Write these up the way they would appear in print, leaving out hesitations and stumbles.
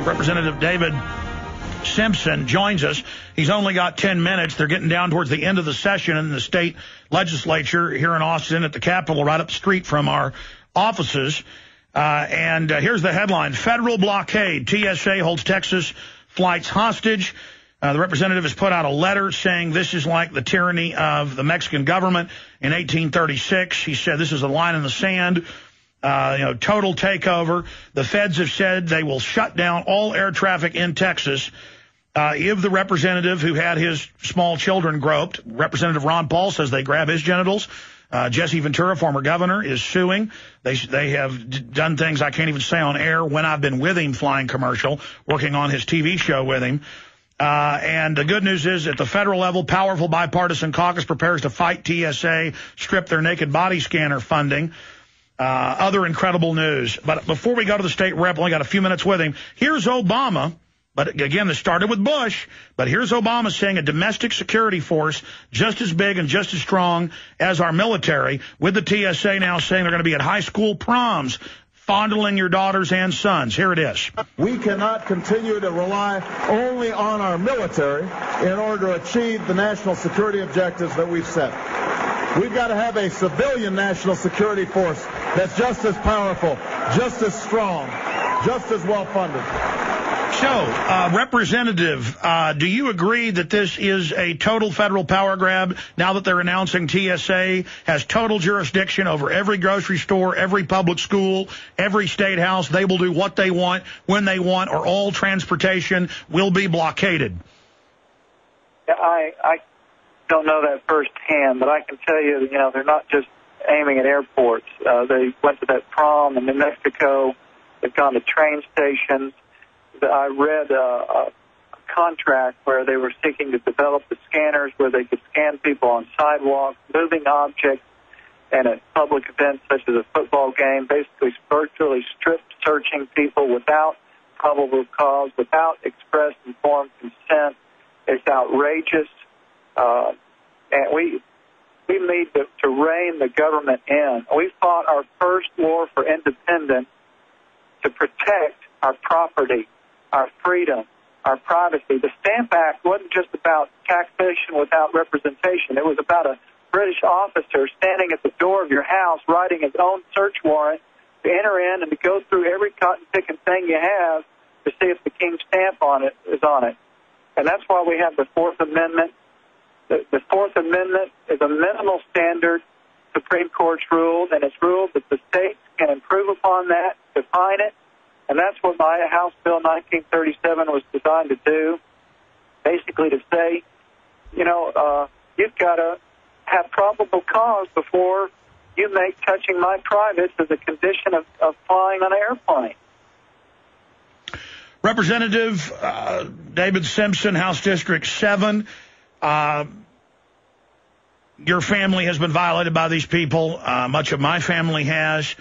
Representative David Simpson joins us. He's only got 10 minutes. They're getting down towards the end of the session in the state legislature here in Austin at the Capitol, right up the street from our offices. And here's the headline: Federal blockade. TSA holds Texas flights hostage. The representative has put out a letter saying this is like the tyranny of the Mexican government in 1836. He said this is a line in the sand. Total takeover. The feds have said they will shut down all air traffic in Texas if the representative who had his small children groped, Representative Ron Paul, says they grab his genitals. Jesse Ventura, former governor, is suing. They have done things I can't even say on air. When I've been with him, flying commercial, working on his TV show with him. And the good news is, at the federal level, powerful bipartisan caucus prepares to fight TSA, strip their naked body scanner funding. Other incredible news. But before we go to the state rep, only got a few minutes with him. Here's Obama. But again, this started with Bush. But here's Obama saying a domestic security force just as big and just as strong as our military, with the TSA now saying they're going to be at high school proms, fondling your daughters and sons. Here it is. We cannot continue to rely only on our military in order to achieve the national security objectives that we've set. We've got to have a civilian national security force that's just as powerful, just as strong, just as well-funded. So, Representative, do you agree that this is a total federal power grab now that they're announcing TSA has total jurisdiction over every grocery store, every public school, every state house? They will do what they want, when they want, or all transportation will be blockaded? I don't know that firsthand, but I can tell you, they're not just aiming at airports. They went to that prom in New Mexico. They've gone to train stations. I read a contract where they were seeking to develop the scanners where they could scan people on sidewalks, moving objects, and at public events such as a football game, basically virtually strip searching people without probable cause, without express informed consent. It's outrageous. And we need to rein the government in. We fought our first war for independence to protect our property, our freedom, our privacy. The Stamp Act wasn't just about taxation without representation. It was about a British officer standing at the door of your house writing his own search warrant to enter in and to go through every cotton-picking thing you have to see if the king's stamp is on it. And that's why we have the Fourth Amendment. The Fourth Amendment is a minimal standard Supreme Court's ruled, and it's ruled that the states can improve upon that, define it, and that's what my House Bill 1937 was designed to do, basically to say, you've got to have probable cause before you make touching my privates as a condition of flying on an airplane. Representative David Simpson, House District 7, your family has been violated by these people. Much of my family has.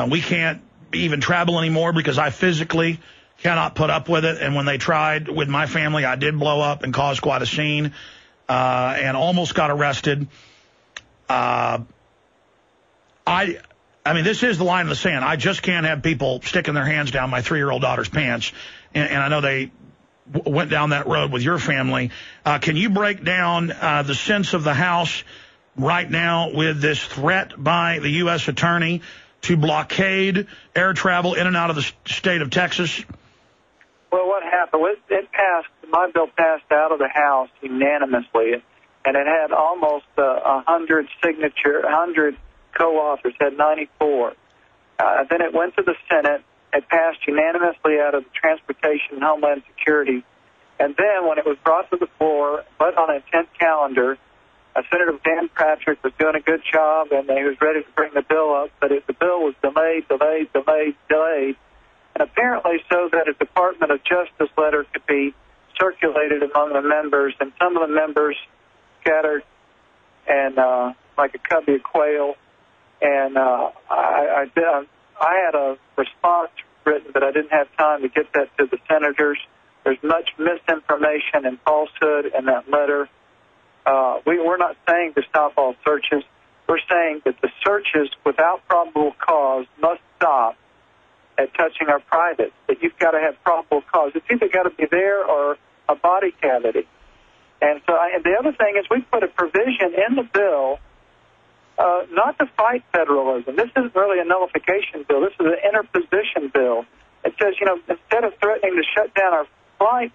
We can't even travel anymore because I physically cannot put up with it. And when they tried with my family, I did blow up and cause quite a scene and almost got arrested. I mean, this is the line in the sand. I just can't have people sticking their hands down my 3-year-old daughter's pants. And I know they went down that road with your family. Can you break down the sense of the House right now with this threat by the U.S. Attorney to blockade air travel in and out of the state of Texas? Well, what happened? It passed. My bill passed out of the House unanimously, and it had almost 100 signatures, 100 co-authors, had 94. Then it went to the Senate. It passed unanimously out of the Transportation and Homeland Security. And then when it was brought to the floor, but on a 10th calendar, Senator Dan Patrick was doing a good job, and he was ready to bring the bill up, but the bill was delayed. And apparently so that a Department of Justice letter could be circulated among the members, and some of the members scattered and like a covey of quail. And I had a response written, but I didn't have time to get that to the senators. There's much misinformation and falsehood in that letter. We're not saying to stop all searches. We're saying that the searches without probable cause must stop at touching our privates, that you've got to have probable cause. It's either got to be there or a body cavity. And so and the other thing is we put a provision in the bill not to fight federalism. This isn't really a nullification bill. This is an interposition bill. It says, instead of threatening to shut down our flights,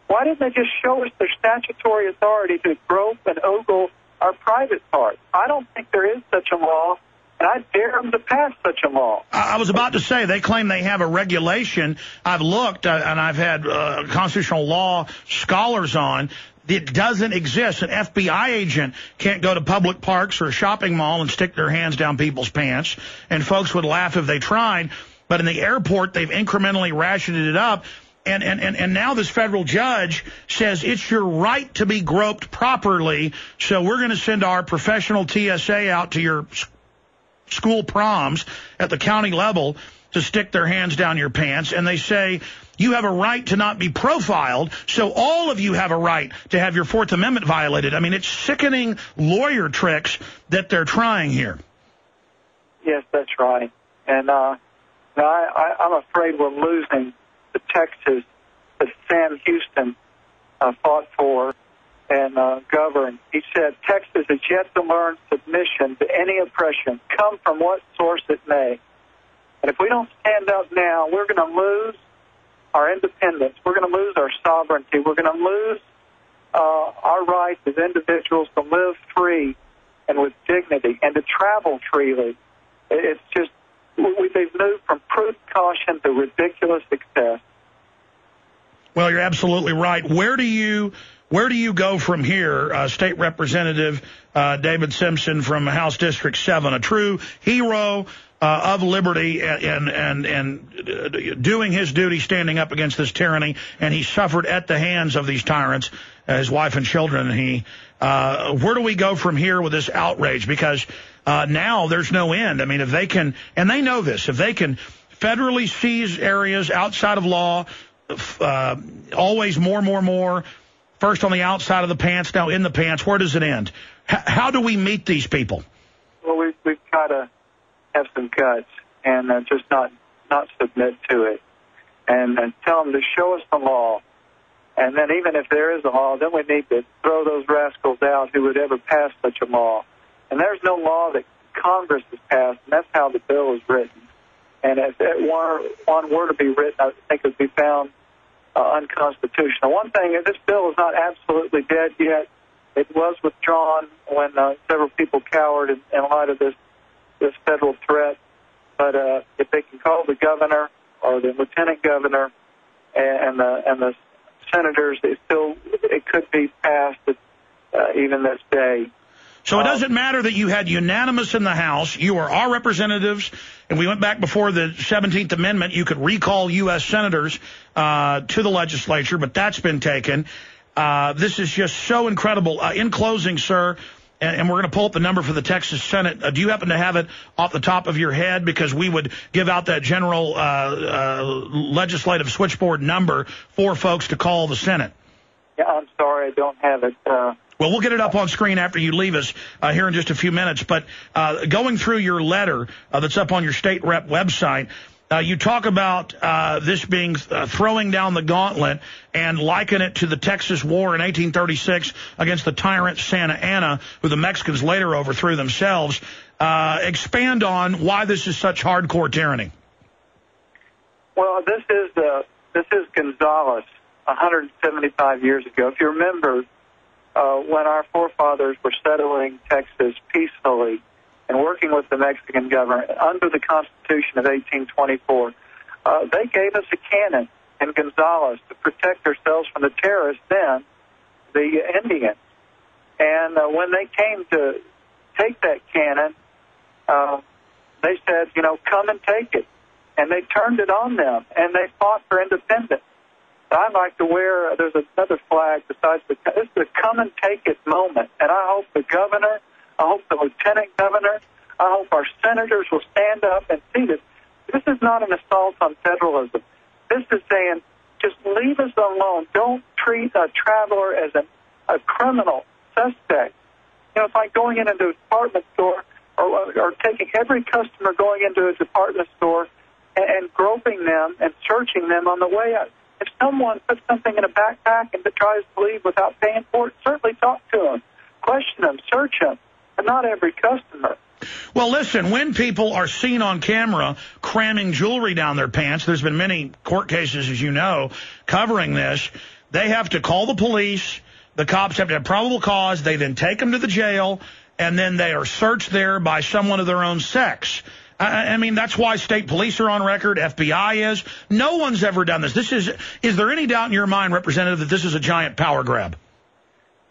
why didn't they just show us their statutory authority to grope and ogle our private parts? I don't think there is such a law, and I dare them to pass such a law. I was about to say, they claim they have a regulation. I've looked, and I've had constitutional law scholars on. It doesn't exist. An FBI agent can't go to public parks or a shopping mall and stick their hands down people's pants, and folks would laugh if they tried. But in the airport, they've incrementally ratcheted it up. And now this federal judge says it's your right to be groped properly, so we're going to send our professional TSA out to your school proms at the county level to stick their hands down your pants. And they say you have a right to not be profiled, so all of you have a right to have your Fourth Amendment violated. I mean, it's sickening lawyer tricks that they're trying here. Yes, that's right. And I'm afraid we're losing the Texas that Sam Houston fought for and governed. He said, Texas is yet to learn submission to any oppression, come from what source it may. And if we don't stand up now, we're going to lose our independence. We're going to lose our sovereignty. We're going to lose our rights as individuals to live free and with dignity and to travel freely. It's just, they've moved from prudent caution to ridiculous excess. Well, you're absolutely right. Where do you go from here? State Representative David Simpson from House District 7, a true hero of liberty and doing his duty, standing up against this tyranny, and he suffered at the hands of these tyrants, his wife and children. Where do we go from here with this outrage? Because now there's no end. I mean, if they can, and they know this, if they can federally seize areas outside of law, always more, first on the outside of the pants, now in the pants, where does it end? How do we meet these people? Well, we've got to have some guts and just not submit to it and tell them to show us the law. And then even if there is a law, then we need to throw those rascals out who would ever pass such a law. And there's no law that Congress has passed, and that's how the bill is written. And if one were to be written, I think it would be found unconstitutional. One thing, this bill is not absolutely dead yet. It was withdrawn when several people cowered in light of this federal threat. But if they can call the governor or the lieutenant governor and the senators, it could be passed even this day. So it doesn't matter that you had unanimous in the House. You are our representatives, and we went back before the 17th Amendment. You could recall U.S. senators to the legislature, but that's been taken. This is just so incredible. In closing, sir, and we're going to pull up the number for the Texas Senate. Do you happen to have it off the top of your head? Because we would give out that general legislative switchboard number for folks to call the Senate. Yeah, I'm sorry, I don't have it. Well, we'll get it up on screen after you leave us here in just a few minutes. But going through your letter that's up on your state rep website, you talk about this being throwing down the gauntlet and liken it to the Texas War in 1836 against the tyrant Santa Anna, who the Mexicans later overthrew themselves. Expand on why this is such hardcore tyranny. Well, this is Gonzales 175 years ago. If you remember, when our forefathers were settling Texas peacefully and working with the Mexican government under the Constitution of 1824, they gave us a cannon in Gonzales to protect ourselves from the terrorists then, the Indians. And when they came to take that cannon, they said, come and take it. And they turned it on them, and they fought for independence. I'd like to wear, there's another flag besides this is the come and take it moment. And I hope the governor, I hope the lieutenant governor, I hope our senators will stand up and see this. This is not an assault on federalism. This is saying, just leave us alone. Don't treat a traveler as a criminal suspect. It's like going into a department store or taking every customer going into a department store and groping them and searching them on the way out. If someone puts something in a backpack and tries to leave without paying for it, certainly talk to them, question them, search them, but not every customer. Well, listen, when people are seen on camera cramming jewelry down their pants, there's been many court cases, as you know, covering this. They have to call the police. The cops have to have probable cause. They then take them to the jail, and then they are searched there by someone of their own sex. I mean, that's why state police are on record, FBI is. No one's ever done this. Is there any doubt in your mind, Representative, that this is a giant power grab?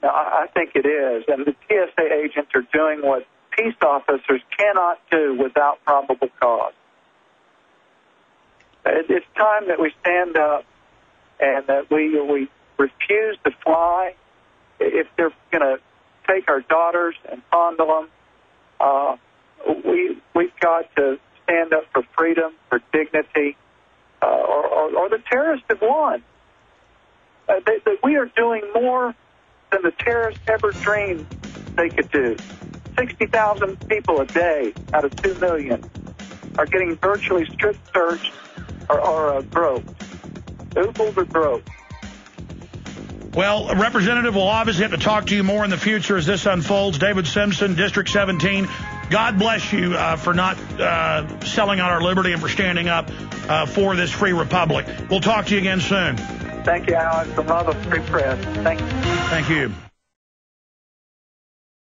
No, I think it is. And the TSA agents are doing what peace officers cannot do without probable cause. It's time that we stand up and that we refuse to fly. If they're going to take our daughters and fondle them, we've got to stand up for freedom, for dignity, or the terrorists have won. We are doing more than the terrorists ever dreamed they could do. 60,000 people a day out of 2 million are getting virtually strip searched or groped. Oogled or groped. Well, Representative, we'll obviously have to talk to you more in the future as this unfolds. David Simpson, District 17, God bless you for not selling out our liberty and for standing up for this free republic. We'll talk to you again soon. Thank you, Alex. I love a free press. Thank you. Thank you.